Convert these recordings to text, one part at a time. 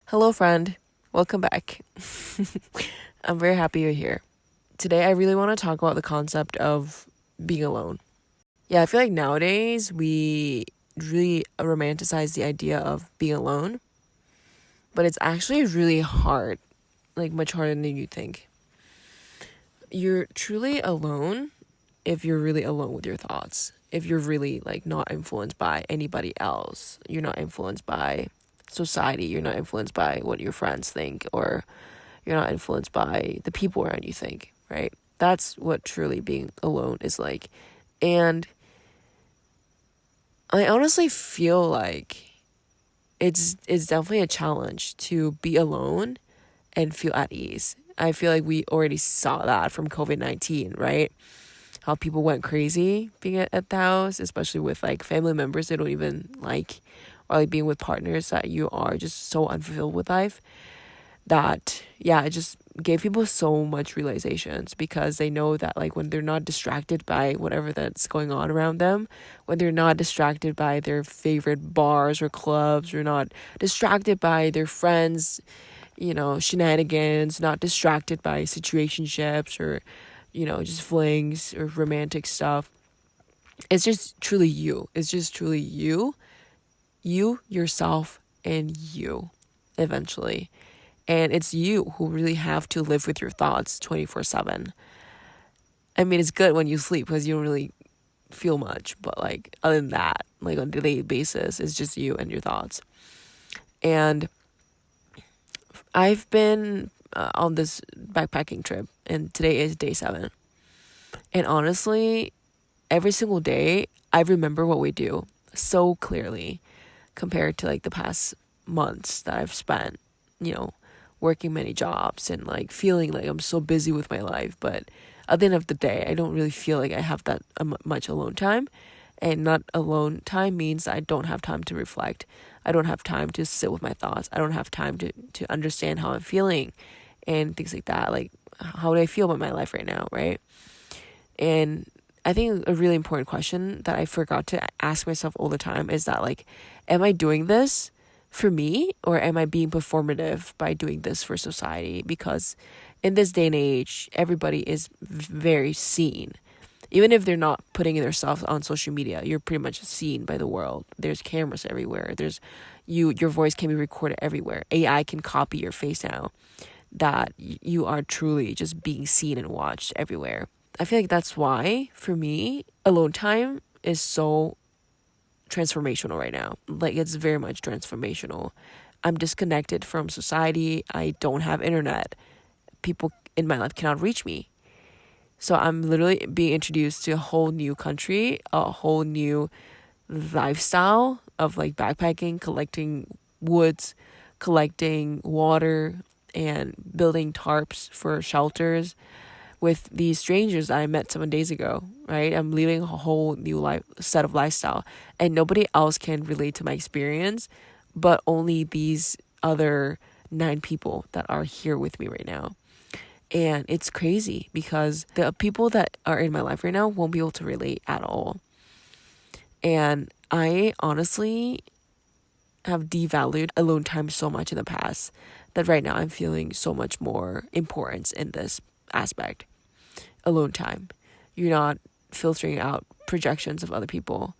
Hello, friend. Welcome back. I'm very happy you're here. Today, I really want to talk about the concept of being alone. Yeah, I feel like nowadays we really romanticize the idea of being alone, but it's actually really hard, like much harder than you think. You're truly alone if you're really alone with your thoughts. If you're really like not influenced by anybody else, you're not influenced by society, you're not influenced by what your friends think, or you're not influenced by the people around you think, right? That's what truly being alone is like. And I honestly feel like it's definitely a challenge to be alone and feel at ease. I feel like we already saw that from COVID-19, right? How people went crazy being at the house, especially with like family members they don't even like, or like being with partners that you are just so unfulfilled with life. That, yeah, it just gave people so much realizations because they know that like when they're not distracted by whatever that's going on around them, when they're not distracted by their favorite bars or clubs, or not distracted by their friends, shenanigans, not distracted by situationships or just flings or romantic stuff. It's just truly you. It's just truly you, yourself, and you eventually. And it's you who really have to live with your thoughts 24/7. I mean, it's good when you sleep because you don't really feel much. But like other than that, like on a daily basis, it's just you and your thoughts. And I've been on this backpacking trip, and today is day 7. And honestly, every single day, I remember what we do so clearly compared to like the past months that I've spent, you know, working many jobs and like feeling like I'm so busy with my life. But at the end of the day, I don't really feel like I have that much alone time. And not alone time means I don't have time to reflect. I don't have time to sit with my thoughts. I don't have time to understand how I'm feeling and things like that. Like, how do I feel about my life right now, right? And I think a really important question that I forgot to ask myself all the time is that, like, am I doing this for me, or am I being performative by doing this for society? Because in this day and age, everybody is very seen. Even if they're not putting themselves on social media, you're pretty much seen by the world. There's cameras everywhere. Your voice can be recorded everywhere. AI can copy your face now. That you are truly just being seen and watched everywhere. I feel like that's why, for me, alone time is so transformational right now. Like, it's very much transformational. I'm disconnected from society. I don't have internet. People in my life cannot reach me. So I'm literally being introduced to a whole new country, a whole new lifestyle of like backpacking, collecting woods, collecting water, and building tarps for shelters with these strangers that I met 7 days ago, right? I'm living a whole new set of lifestyle, and nobody else can relate to my experience, but only these other 9 people that are here with me right now. And it's crazy because the people that are in my life right now won't be able to relate at all. And I honestly have devalued alone time so much in the past that right now I'm feeling so much more importance in this aspect. Alone time. You're not filtering out projections of other people.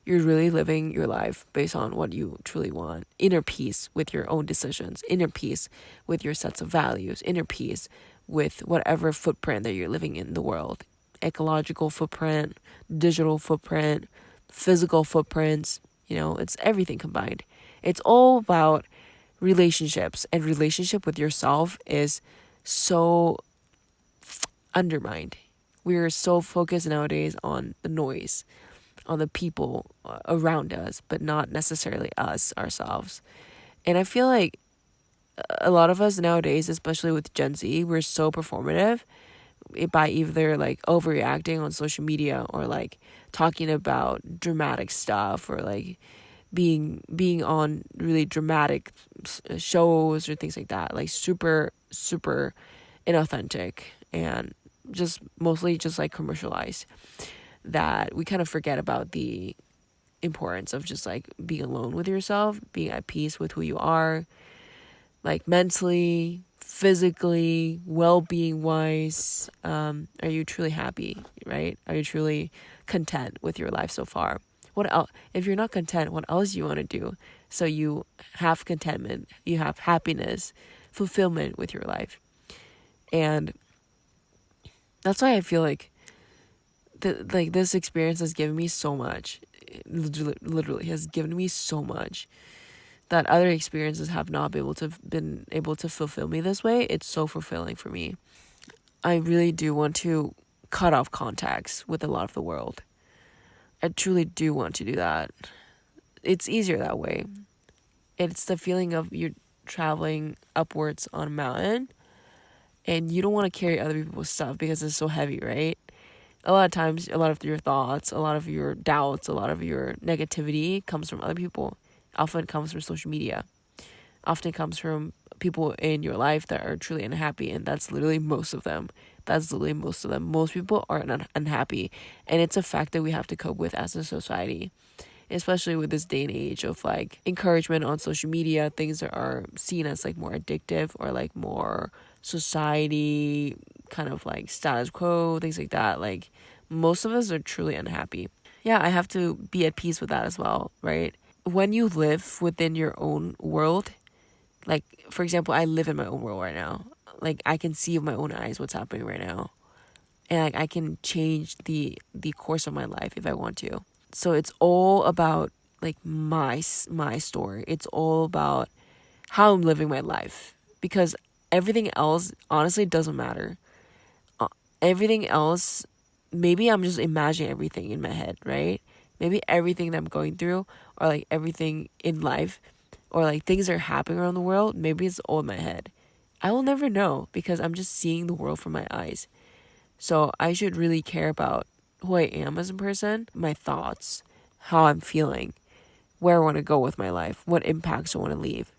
You're really living your life based on what you truly want. Inner peace with your own decisions. Inner peace with your sets of values. Inner peace with whatever footprint that you're living in the world. Ecological footprint, digital footprint, physical footprints. It's everything combined. It's all about relationships, and relationship with yourself is so undermined. We're so focused nowadays on the noise, on the people around us, but not necessarily us ourselves. And I feel like a lot of us nowadays, especially with Gen Z, we're so performative by either like overreacting on social media, or like talking about dramatic stuff, or like being on really dramatic shows or things like that, like super inauthentic, and just mostly just like commercialized, that we kind of forget about the importance of just like being alone with yourself, being at peace with who you are, like mentally, physically, well-being wise? Are you truly happy, right? Are you truly content with your life so far? What else? If you're not content, what else do you want to do so you have contentment, you have happiness, fulfillment with your life? And that's why I feel like this experience has given me so much. Literally has given me so much that other experiences have not been able to fulfill me this way. It's so fulfilling for me. I really do want to cut off contacts with a lot of the world. I truly do want to do that. It's easier that way. It's the feeling of you're traveling upwards on a mountain and you don't want to carry other people's stuff because it's so heavy, right? A lot of times, a lot of your thoughts, a lot of your doubts, a lot of your negativity comes from other people. Often comes from social media. Often comes from people in your life that are truly unhappy, and that's literally most of them. Most people are unhappy, and it's a fact that we have to cope with as a society, especially with this day and age of like encouragement on social media, things that are seen as like more addictive or like more society kind of like status quo, things like that. Like most of us are truly unhappy. Yeah, I have to be at peace with that as well, right? When you live within your own world, like for example, I live in my own world right now. Like I can see with my own eyes what's happening right now. And like I can change the course of my life if I want to. So it's all about like my story. It's all about how I'm living my life, because everything else honestly doesn't matter. Everything else, maybe I'm just imagining everything in my head, right? Maybe everything that I'm going through, or like everything in life, or like things that are happening around the world, maybe it's all in my head. I will never know because I'm just seeing the world from my eyes. So I should really care about who I am as a person, my thoughts, how I'm feeling, where I want to go with my life, what impacts I want to leave.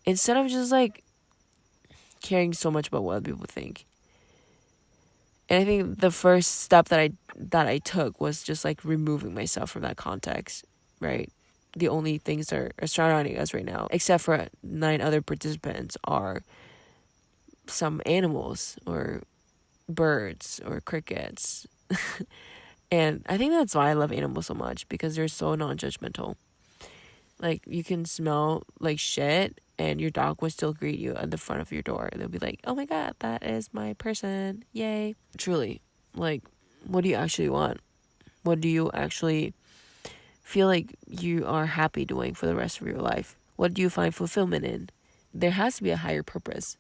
Instead of just like caring so much about what other people think. And I think the first step that I took was just like removing myself from that context, right? The only things that are surrounding us right now, except for 9 other participants, are some animals or birds or crickets. And I think that's why I love animals so much, because they're so non-judgmental. Like you can smell like shit and your dog will still greet you at the front of your door. They'll be like, "Oh my god, that is my person. Yay." Truly, like what do you actually want? What do you actually feel like you are happy doing for the rest of your life? What do you find fulfillment in? There has to be a higher purpose.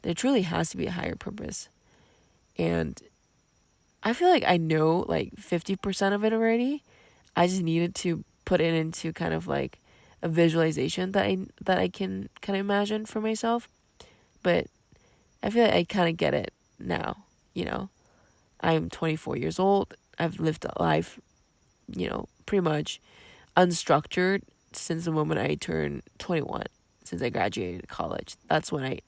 There truly has to be a higher purpose. And I feel like I know like 50% of it already. I just needed to put it into kind of like a visualization that I can kind of imagine for myself. But I feel like I kind of get it now, you know. I'm 24 years old. I've lived a life, pretty much unstructured since the moment I turned 21, since I graduated college. That's when I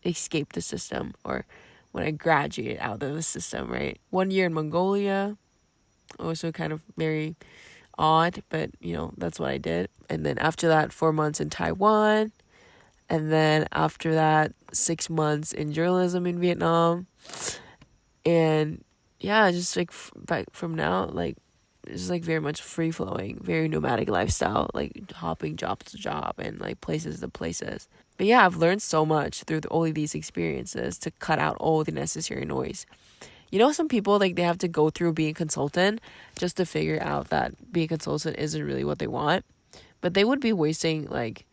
escaped the system, or when I graduated out of the system, right? 1 year in Mongolia, also kind of very odd, but that's what I did. And then after that, 4 months in Taiwan. And then after that, 6 months in journalism in Vietnam. And yeah, just like back from now, like it's just like very much free flowing, very nomadic lifestyle, like hopping job to job and like places to places. But yeah, I've learned so much through all of these experiences to cut out all the necessary noise. Some people like they have to go through being a consultant just to figure out that being a consultant isn't really what they want. But they would be wasting like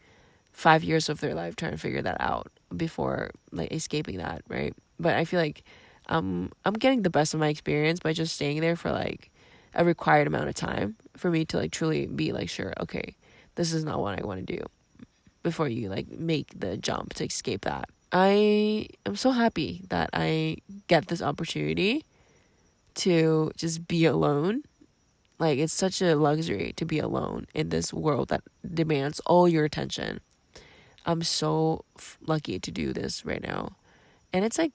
5 years of their life trying to figure that out before like escaping that, right? But I feel like I'm getting the best of my experience by just staying there for like a required amount of time for me to like truly be like, sure, okay, this is not what I want to do, before you like make the jump to escape that. I am so happy that I get this opportunity to just be alone. Like it's such a luxury to be alone in this world that demands all your attention. I'm so lucky to do this right now. And it's like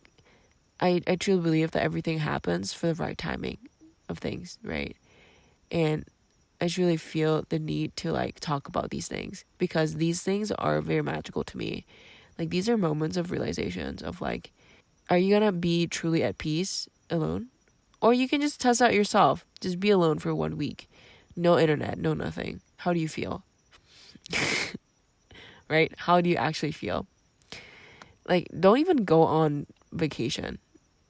I truly believe that everything happens for the right timing of things, right? And I truly feel the need to like talk about these things, because these things are very magical to me. Like, these are moments of realizations of like, are you gonna be truly at peace alone? Or you can just test out yourself. Just be alone for 1 week. No internet, no nothing. How do you feel? Right? How do you actually feel? Like, don't even go on vacation.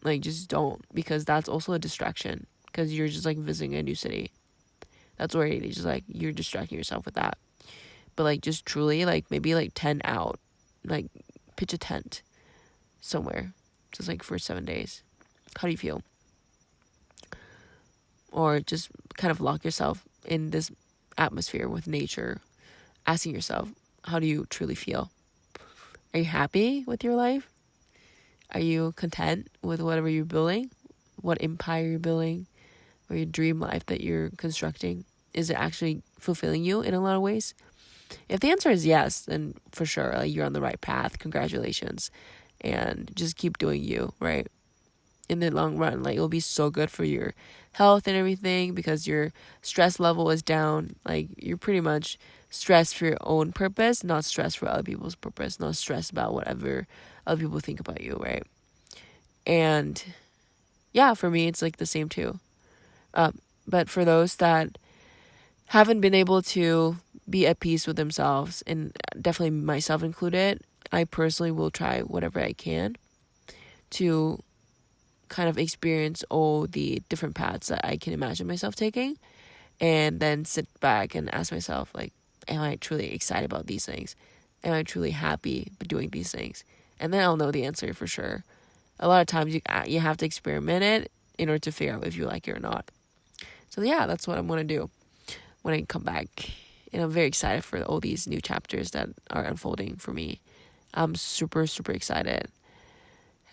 Like, just don't, because that's also a distraction, because you're just like visiting a new city. That's already just like you're distracting yourself with that. But like, just truly, like, maybe like tent out, like pitch a tent somewhere, just like for 7 days. How do you feel? Or just kind of lock yourself in this atmosphere with nature, asking yourself, how do you truly feel? Are you happy with your life? Are you content with whatever you're building? What empire you're building? Or your dream life that you're constructing? Is it actually fulfilling you in a lot of ways? If the answer is yes, then for sure, like, you're on the right path. Congratulations. And just keep doing you, right? In the long run, like, it'll be so good for your health and everything, because your stress level is down. Like, you're pretty much stressed for your own purpose, not stressed for other people's purpose, not stressed about whatever other people think about you, right? And yeah, for me, it's like the same too. But for those that haven't been able to be at peace with themselves, and definitely myself included, I personally will try whatever I can to kind of experience all the different paths that I can imagine myself taking, and then sit back and ask myself, like, am I truly excited about these things? Am I truly happy doing these things? And then I'll know the answer for sure. A lot of times you have to experiment it in order to figure out if you like it or not. So yeah, that's what I'm going to do when I come back. And I'm very excited for all these new chapters that are unfolding for me. I'm super, super excited.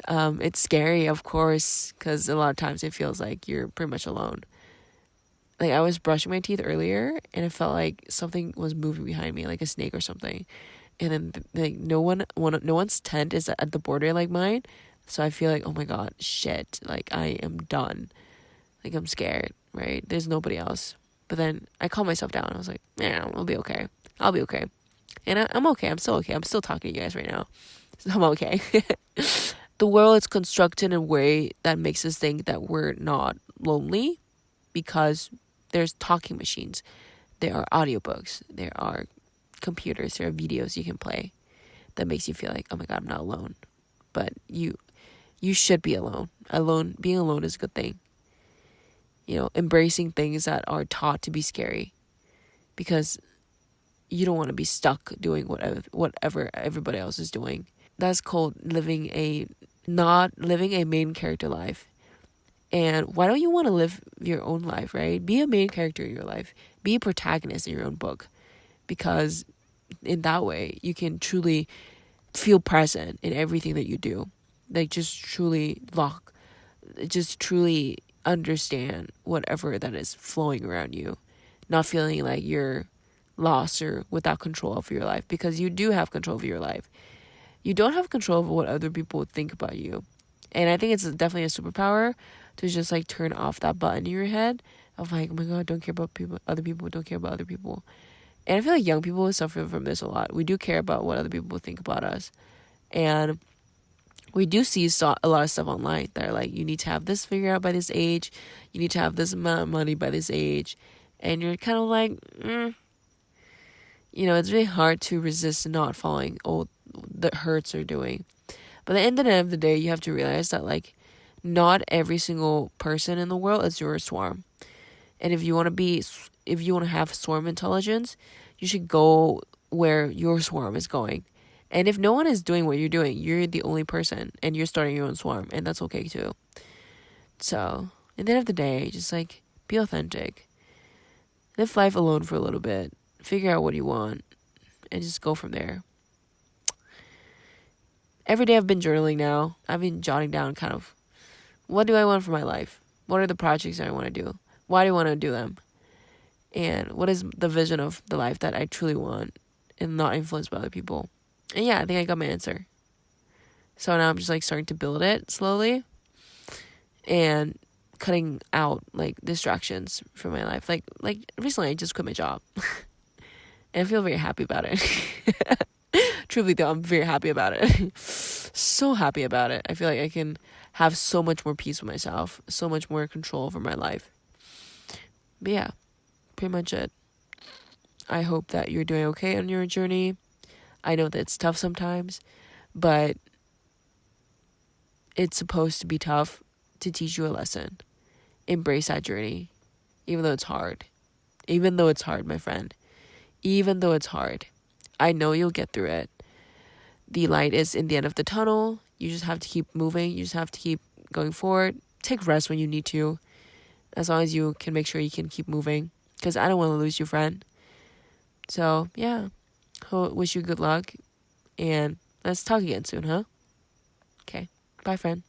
It's scary, of course, because a lot of times it feels like you're pretty much alone. Like, I was brushing my teeth earlier, and it felt like something was moving behind me, like a snake or something. And then, like, no one's tent is at the border like mine. So I feel like, oh my God, shit. Like, I am done. Like, I'm scared, right? There's nobody else. But then I calmed myself down. I was like, yeah, I'll be okay. I'll be okay. And I'm okay. I'm still okay. I'm still talking to you guys right now. So I'm okay. The world is constructed in a way that makes us think that we're not lonely, because there's talking machines. There are audiobooks. There are computers. There are videos you can play that makes you feel like, oh my God, I'm not alone. But you should be alone. Being alone is a good thing. You know, embracing things that are taught to be scary, because you don't want to be stuck doing whatever everybody else is doing. That's called not living a main character life. And why don't you want to live your own life, right? Be a main character in your life. Be a protagonist in your own book. Because in that way, you can truly feel present in everything that you do. Like, just truly understand whatever that is flowing around you. Not feeling like you're lost or without control of your life, because you do have control of your life. You don't have control over what other people would think about you. And I think it's definitely a superpower to just like turn off that button in your head of like, oh my God, don't care about other people, don't care about other people. And I feel like young people suffer from this a lot. We do care about what other people think about us. And we do see a lot of stuff online that are like, you need to have this figured out by this age. You need to have this amount of money by this age. And you're kind of like, You know, it's really hard to resist not following all the herds are doing. But at the end of the day, you have to realize that, like, not every single person in the world is your swarm. And if you want to have swarm intelligence, you should go where your swarm is going. And if no one is doing what you're doing, you're the only person, and you're starting your own swarm, and that's okay too. So, at the end of the day, just like, be authentic. Live life alone for a little bit. Figure out what you want, and just go from there. Every day I've been journaling now. I've been jotting down kind of, what do I want for my life? What are the projects that I want to do? Why do I want to do them? And what is the vision of the life that I truly want, and not influenced by other people? And yeah, I think I got my answer. So now I'm just like starting to build it slowly, and cutting out like distractions from my life. Like recently I just quit my job. And I feel very happy about it. Truly though, I'm very happy about it. So happy about it. I feel like I can have so much more peace with myself, so much more control over my life. But yeah, pretty much it. I hope that you're doing okay on your journey. I know that it's tough sometimes, but it's supposed to be tough to teach you a lesson. Embrace that journey, even though it's hard. Even though it's hard, my friend. Even though it's hard. I know you'll get through it. The light is in the end of the tunnel. You just have to keep moving. You just have to keep going forward. Take rest when you need to. As long as you can make sure you can keep moving. Because I don't want to lose you, friend. So, yeah. Wish you good luck. And let's talk again soon, huh? Okay. Bye, friend.